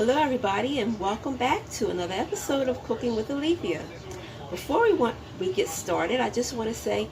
Hello everybody, and welcome back to another episode of Cooking with Olivia. Before we get started, I just want to say,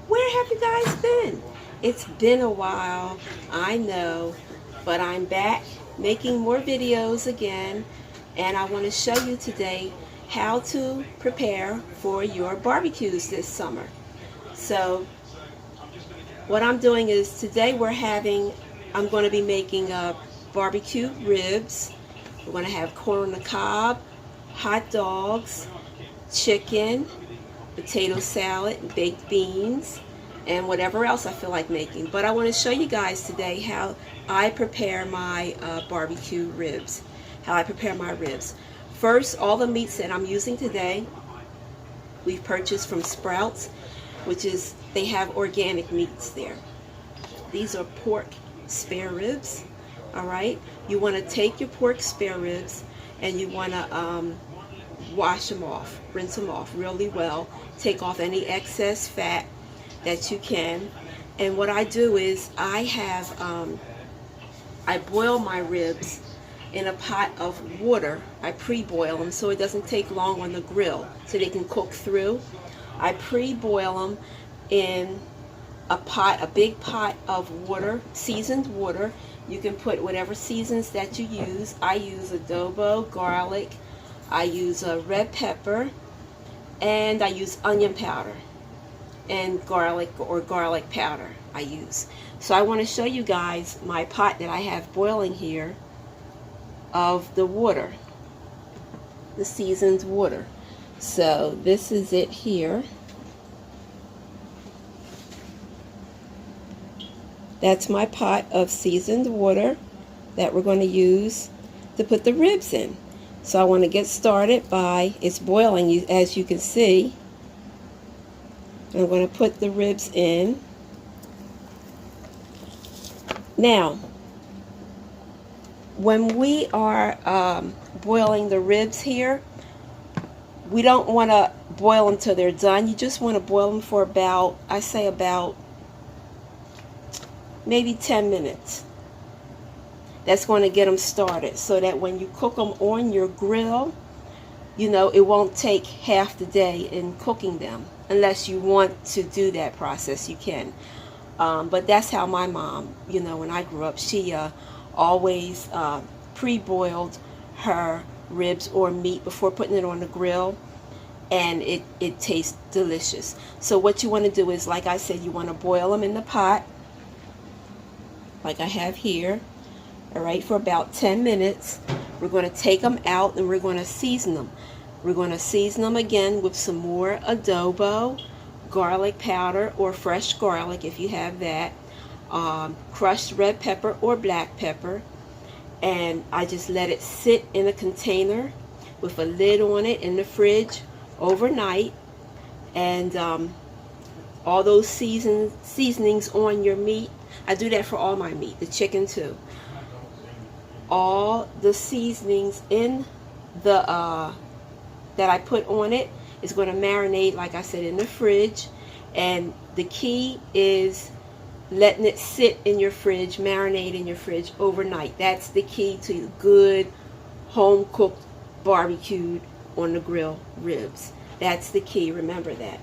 where have you guys been? It's been a while, I know, but I'm back making more videos again, and I want to show you today how to prepare for your barbecues this summer. So what I'm doing is today I'm going to be making barbecue ribs. We're going to have corn on the cob, hot dogs, chicken, potato salad, baked beans, and whatever else I feel like making. But I want to show you guys today how I prepare my barbecue ribs, how I prepare my ribs. First, all the meats that I'm using today, we've purchased from Sprouts, which is, they have organic meats there. These are pork spare ribs. Alright, you want to take your pork spare ribs and you want to wash them off, rinse them off really well, take off any excess fat that you can. And what I do is I boil my ribs in a pot of water. I pre-boil them so it doesn't take long on the grill, so they can cook through. I pre-boil them in a big pot of water, seasoned water. You can put whatever seasons that you use. I use adobo, garlic, I use red pepper, and I use onion powder and garlic or garlic powder I use. So I want to show you guys my pot that I have boiling here of the water, the seasoned water. So this is it here. That's my pot of seasoned water that we're going to use to put the ribs in. So I want to get started by, it's boiling as you can see. I'm going to put the ribs in. Now, when we are boiling the ribs here, we don't want to boil them till they're done. You just want to boil them for about, I say about maybe 10 minutes. That's going to get them started so that when you cook them on your grill, you know, it won't take half the day in cooking them. Unless you want to do that process, you can. But that's how my mom, you know, when I grew up, she always pre-boiled her ribs or meat before putting it on the grill, and it tastes delicious. So what you want to do is, like I said, you want to boil them in the pot like I have here, all right, for about 10 minutes. We're going to take them out and we're going to season them. We're going to season them again with some more adobo, garlic powder or fresh garlic if you have that, crushed red pepper or black pepper, and I just let it sit in a container with a lid on it in the fridge overnight. And all those seasonings on your meat, I do that for all my meat, the chicken too. All the seasonings in the that I put on it is going to marinate, like I said, in the fridge. And the key is letting it sit in your fridge, marinate in your fridge overnight. That's the key to good home cooked barbecued on the grill ribs. That's the key, remember that.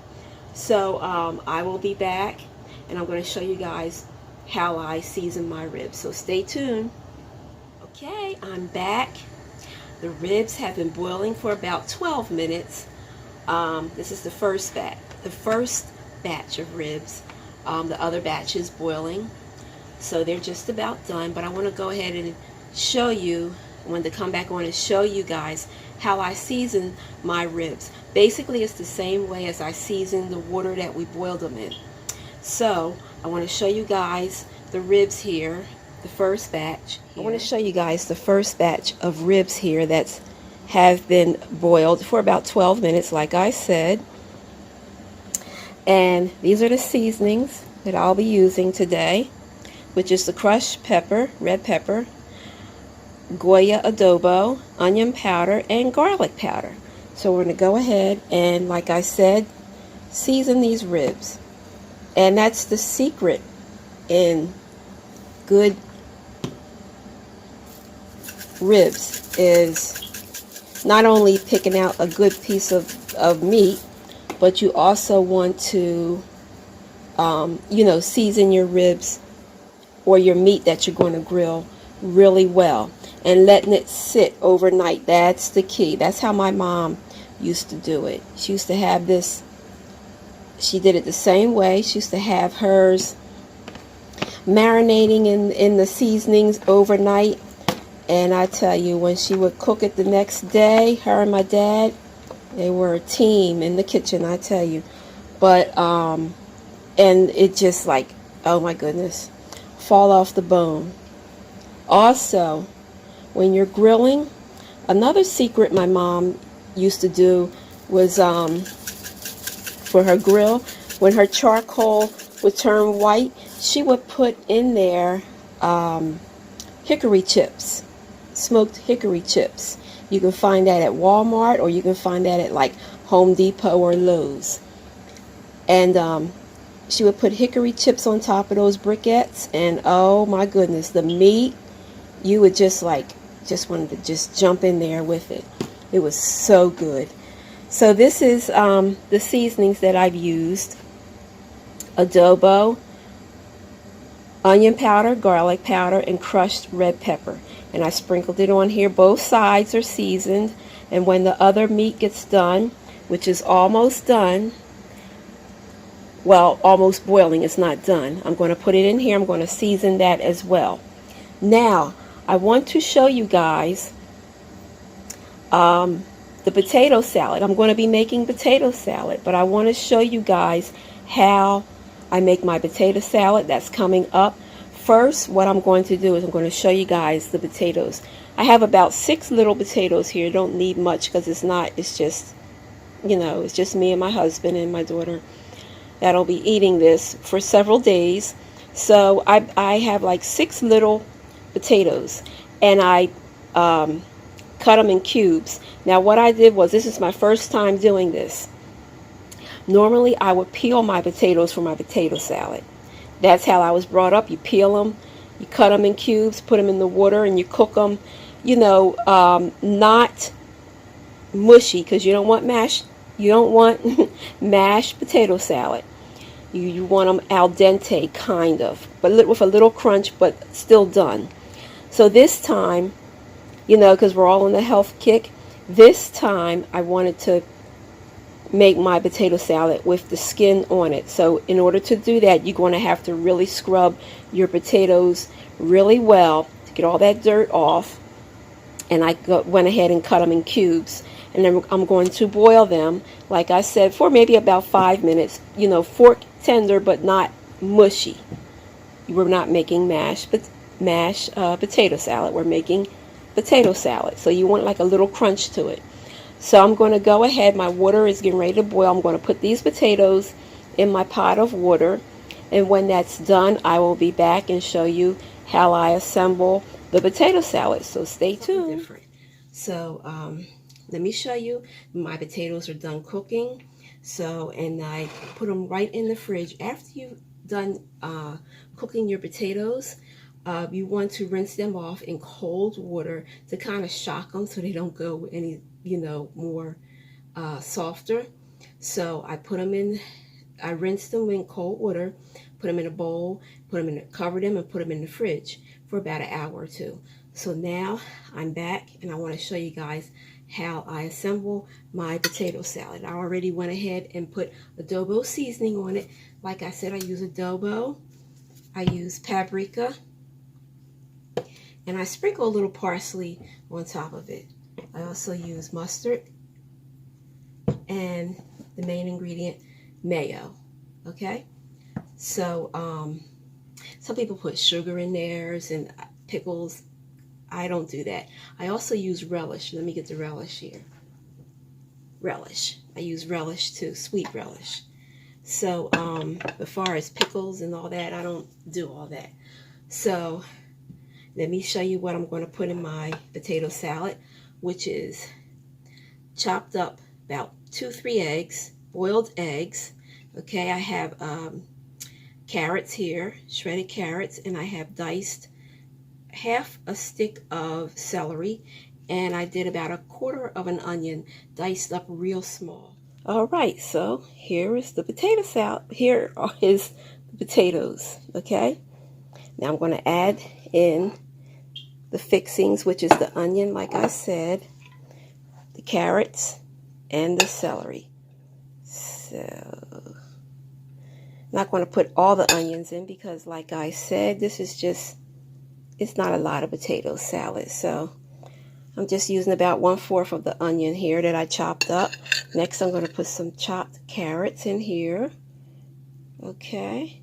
So I will be back and I'm going to show you guys how I season my ribs. So stay tuned. Okay, I'm back. The ribs have been boiling for about 12 minutes. This is the first batch of ribs. The other batch is boiling. So they're just about done, but I want to go ahead and show you, I wanted to come back on and show you guys how I season my ribs. Basically, it's the same way as I season the water that we boiled them in. So I want to show you guys the ribs here, the first batch. I want to show you guys the first batch of ribs here that have been boiled for about 12 minutes, like I said. And these are the seasonings that I'll be using today, which is the crushed pepper, red pepper, Goya adobo, onion powder, and garlic powder. So we're going to go ahead and, like I said, season these ribs. And that's the secret in good ribs is not only picking out a good piece of meat, but you also want to, you know, season your ribs or your meat that you're going to grill really well, and letting it sit overnight. That's the key. That's how my mom used to do it. She used to have this, she did it the same way. She used to have hers marinating in the seasonings overnight. And I tell you, when she would cook it the next day, her and my dad, they were a team in the kitchen, I tell you. But, and it just like, oh my goodness, fall off the bone. Also, when you're grilling, another secret my mom used to do was, for her grill, when her charcoal would turn white, she would put in there hickory chips, smoked hickory chips. You can find that at Walmart, or you can find that at like Home Depot or Lowe's. And she would put hickory chips on top of those briquettes, and oh my goodness, the meat, you would just wanted to just jump in there with it. It was so good. So this is the seasonings that I've used: adobo, onion powder, garlic powder, and crushed red pepper. And I sprinkled it on here. Both sides are seasoned. And when the other meat gets done, which is almost done, well, almost boiling, it's not done, I'm going to put it in here. I'm going to season that as well. Now, I want to show you guys the potato salad. I'm going to be making potato salad, but I want to show you guys how I make my potato salad. That's coming up. First, what I'm going to do is I'm going to show you guys the potatoes. I have about 6 little potatoes here. Don't need much because it's just, you know, it's just me and my husband and my daughter that'll be eating this for several days. So I have like 6 little potatoes, and I cut them in cubes. Now what I did was, this is my first time doing this. Normally I would peel my potatoes for my potato salad. That's how I was brought up. You peel them, you cut them in cubes, put them in the water, and you cook them, you know, not mushy, because you don't want mashed, you don't want mashed potato salad. You want them al dente, kind of, but with a little crunch, but still done. So this time, you know, because we're all on the health kick, this time I wanted to make my potato salad with the skin on it. So in order to do that, you're going to have to really scrub your potatoes really well to get all that dirt off. And I went ahead and cut them in cubes. And then I'm going to boil them, like I said, for maybe about 5 minutes. You know, fork tender, but not mushy. We're not making mashed potato salad. We're making potato salad. So you want like a little crunch to it. So I'm going to go ahead. My water is getting ready to boil. I'm going to put these potatoes in my pot of water. And when that's done, I will be back and show you how I assemble the potato salad. So stay tuned. So let me show you. My potatoes are done cooking. So, and I put them right in the fridge. After you've done cooking your potatoes, you want to rinse them off in cold water to kind of shock them so they don't go any, you know, more softer. So I put them in, I rinsed them in cold water, put them in a bowl, cover them, and put them in the fridge for about an hour or two. So now I'm back, and I want to show you guys how I assemble my potato salad. I already went ahead and put adobo seasoning on it. Like I said, I use adobo, I use paprika, and I sprinkle a little parsley on top of it. I also use mustard and the main ingredient, mayo. Okay, so some people put sugar in theirs and pickles. I don't do that. I also use relish. Let me get the relish here. Relish. I use relish too, sweet relish. So as far as pickles and all that, I don't do all that. So let me show you what I'm going to put in my potato salad, which is chopped up about 2-3 eggs, boiled eggs. Okay, I have carrots here, shredded carrots, and I have diced half a stick of celery, and I did about a quarter of an onion diced up real small. All right, so here is the potato salad. Here is the potatoes, okay? Now I'm going to add in the fixings, which is the onion, like I said, the carrots, and the celery. So, not going to put all the onions in because, like I said, this is just, it's not a lot of potato salad. So, I'm just using about 1/4 of the onion here that I chopped up. Next, I'm going to put some chopped carrots in here. Okay.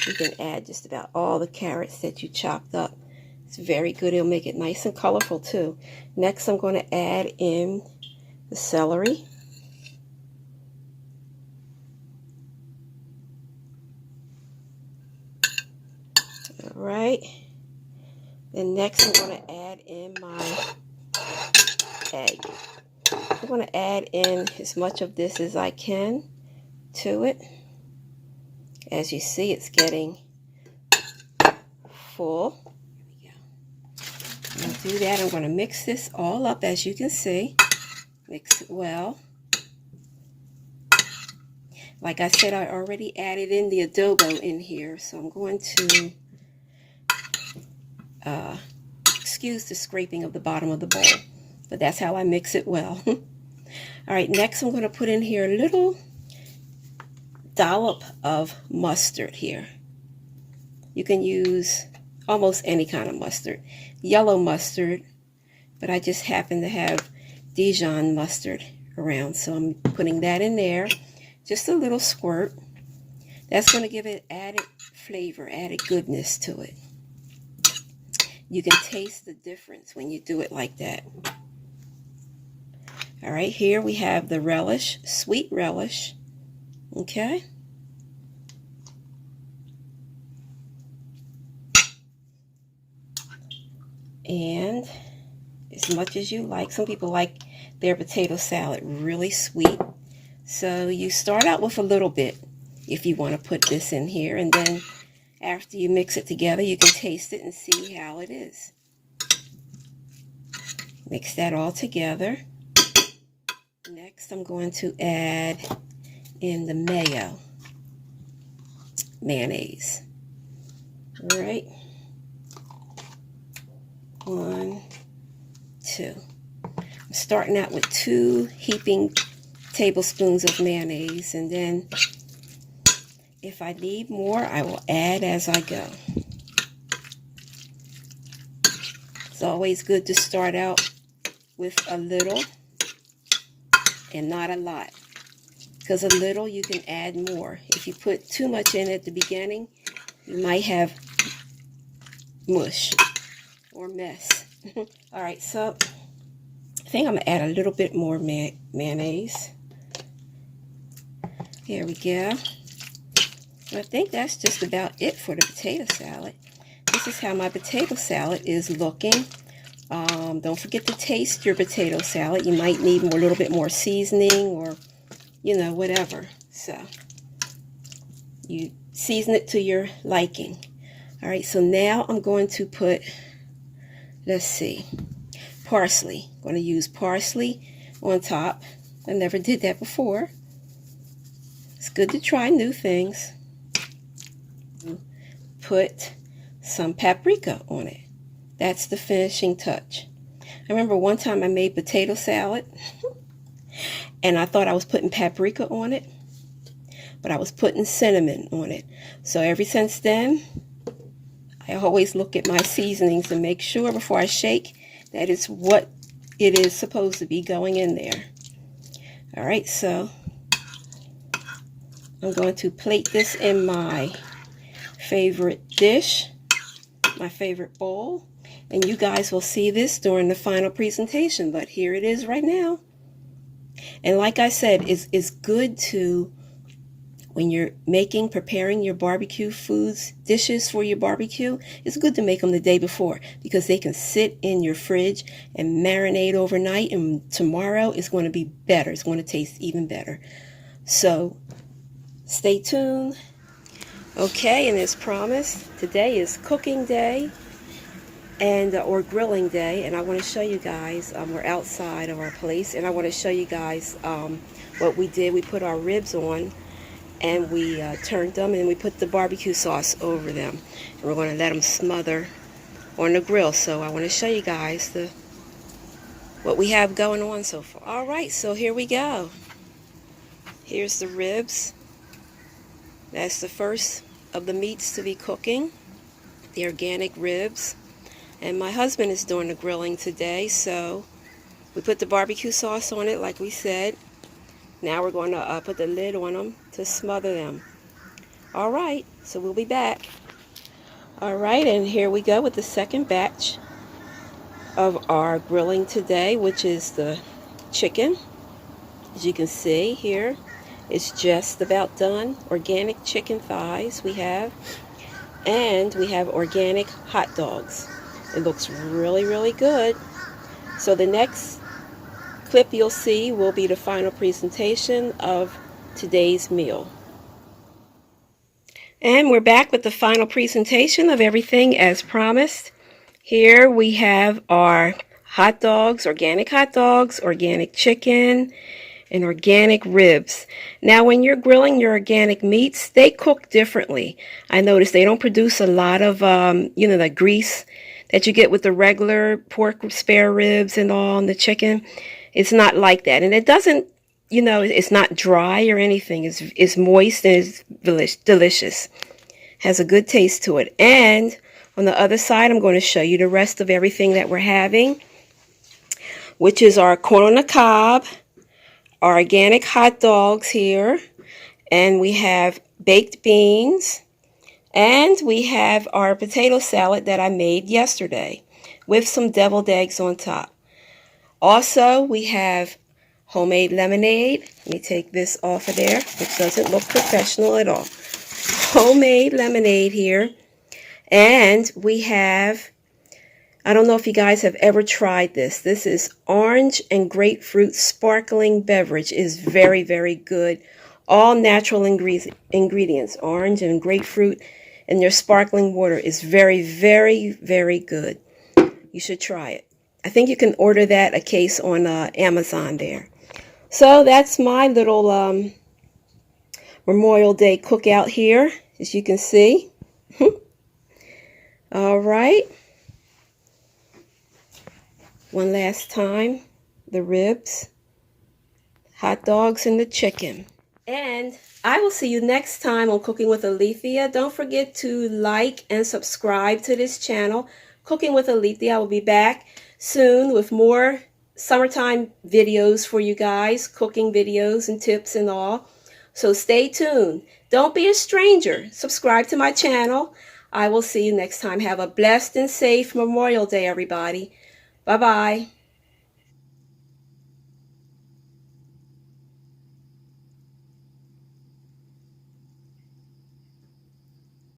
You can add just about all the carrots that you chopped up. It's very good. It'll make it nice and colorful too. Next, I'm going to add in the celery. All right. Then next, I'm going to add in my egg. I'm going to add in as much of this as I can to it. As you see, it's getting full. Here we go. To do that, I'm going to mix this all up, as you can see. Mix it well. Like I said, I already added in the adobo in here, so I'm going to excuse the scraping of the bottom of the bowl, but that's how I mix it well. All right, next I'm going to put in here a little dollop of mustard here. You can use almost any kind of mustard. Yellow mustard, but I just happen to have Dijon mustard around, so I'm putting that in there. Just a little squirt. That's going to give it added flavor, added goodness to it. You can taste the difference when you do it like that. All right, here we have the relish, sweet relish. Okay. And as much as you like, some people like their potato salad really sweet. So you start out with a little bit if you want to put this in here, and then after you mix it together, you can taste it and see how it is. Mix that all together. Next, I'm going to add in the mayonnaise. All right. 1, 2. I'm starting out with 2 heaping tablespoons of mayonnaise, and then if I need more, I will add as I go. It's always good to start out with a little and not a lot, because a little you can add more. If you put too much in at the beginning, you might have mush or mess. All right, so I think I'm gonna add a little bit more mayonnaise. Here we go. I think that's just about it for the potato salad. This is how my potato salad is looking. Don't forget to taste your potato salad. You might need a little bit more seasoning, or, you know, whatever. So you season it to your liking. All right, so now I'm going to put, let's see, parsley. I'm going to use parsley on top. I never did that before. It's good to try new things. Put some paprika on it. That's the finishing touch. I remember one time I made potato salad and I thought I was putting paprika on it, but I was putting cinnamon on it. So ever since then, I always look at my seasonings and make sure before I shake that it's what it is supposed to be going in there. All right, so I'm going to plate this in my favorite dish, my favorite bowl, and you guys will see this during the final presentation, but here it is right now. And like I said, it's good to, when you're preparing your barbecue foods, dishes for your barbecue, it's good to make them the day before, because they can sit in your fridge and marinate overnight, and tomorrow is going to be better. It's going to taste even better. So stay tuned Okay, and as promised, today is cooking day and or grilling day, and I want to show you guys. We're outside of our place, and I want to show you guys what we did. We put our ribs on, and we turned them, and we put the barbecue sauce over them, and we're going to let them smother on the grill. So I want to show you guys what we have going on so far. All right, so here we go. Here's the ribs. That's the first of the meats to be cooking, the organic ribs. And my husband is doing the grilling today, so we put the barbecue sauce on it like we said. Now we're going to put the lid on them to smother them. All right, so we'll be back. All right, and here we go with the second batch of our grilling today, which is the chicken. As you can see here, it's just about done. Organic chicken thighs we have, and we have organic hot dogs. It looks really, really good. So the next clip you'll see will be the final presentation of today's meal. And we're back with the final presentation of everything as promised. Here we have our hot dogs, organic chicken, and organic ribs. Now when you're grilling your organic meats, they cook differently. I noticed they don't produce a lot of, the grease that you get with the regular pork spare ribs and all, and the chicken. It's not like that. And it doesn't, it's not dry or anything. It's moist and it's delicious. Has a good taste to it. And on the other side, I'm going to show you the rest of everything that we're having, which is our corn on the cob, our organic hot dogs here, and we have baked beans, and we have our potato salad that I made yesterday with some deviled eggs on top. Also, we have homemade lemonade. Let me take this off of there, which doesn't look professional at all. Homemade lemonade here. And we have, I don't know if you guys have ever tried this. This is orange and grapefruit sparkling beverage. It is very, very good. All natural ingredients, orange and grapefruit, and their sparkling water is very, very, very good. You should try it. I think you can order that a case on Amazon there. So that's my little Memorial Day cookout here, as you can see. All right. One last time, the ribs, hot dogs, and the chicken. And I will see you next time on Cooking with Alethea. Don't forget to like and subscribe to this channel, Cooking with Alethea. I will be back soon with more summertime videos for you guys, cooking videos and tips and all. So stay tuned. Don't be a stranger. Subscribe to my channel. I will see you next time. Have a blessed and safe Memorial Day, everybody. Bye-bye.